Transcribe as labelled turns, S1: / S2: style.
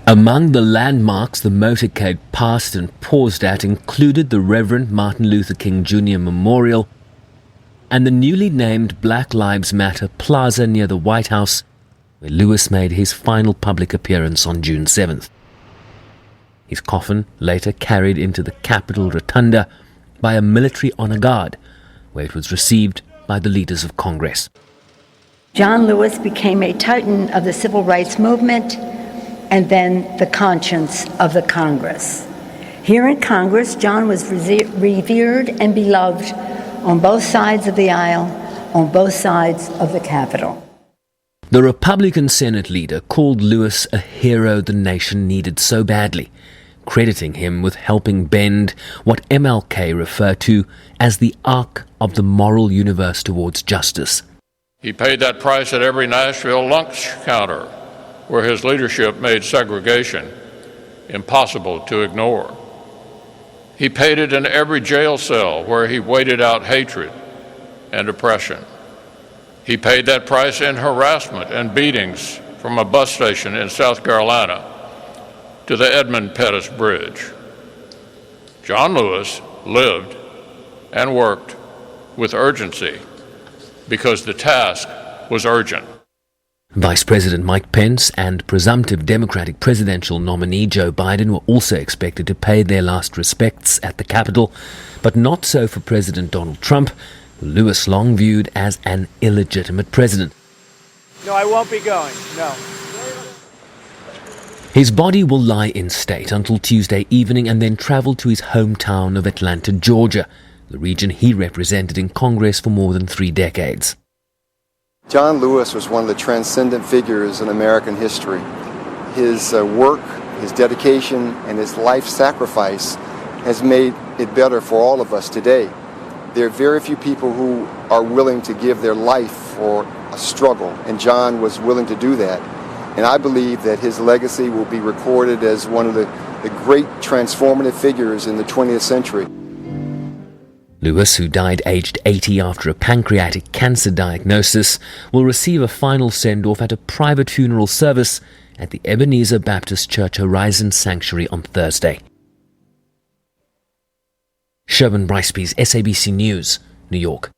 S1: Among the landmarks the motorcade passed and paused at included the Reverend Martin Luther King Jr. Memorial and the newly named Black Lives Matter Plaza near the White House, where Lewis made his final public appearance on June 7th. His coffin later carried into the Capitol Rotunda by a military honor guard, where it was received by the leaders of Congress.
S2: John Lewis became a titan of the civil rights movement and then the conscience of the Congress. Here in Congress, John was revered and beloved on both sides of the aisle, on both sides of the Capitol.
S1: The Republican Senate leader called Lewis a hero the nation needed so badly, crediting him with helping bend what MLK referred to as the arc of the moral universe towards justice.
S3: He paid that price at every Nashville lunch counter, where his leadership made segregation impossible to ignore. He paid it in every jail cell where he waited out hatred and oppression. He paid that price in harassment and beatings from a bus station in South Carolina to the Edmund Pettus Bridge. John Lewis lived and worked with urgency because the task was urgent.
S1: Vice President Mike Pence and presumptive Democratic presidential nominee Joe Biden were also expected to pay their last respects at the Capitol, but not so for President Donald Trump, who Lewis long viewed as an illegitimate president.
S4: No, I won't be going, no.
S1: His body will lie in state until Tuesday evening and then travel to his hometown of Atlanta, Georgia, the region he represented in Congress for more than 3 decades.
S5: John Lewis was one of the transcendent figures in American history. His work, his dedication, and his life sacrifice has made it better for all of us today. There are very few people who are willing to give their life for a struggle, and John was willing to do that. And I believe that his legacy will be recorded as one of the great transformative figures in the 20th century.
S1: Lewis, who died aged 80 after a pancreatic cancer diagnosis, will receive a final send-off at a private funeral service at the Ebenezer Baptist Church Horizon Sanctuary on Thursday. Sherman Briceby's SABC News, New York.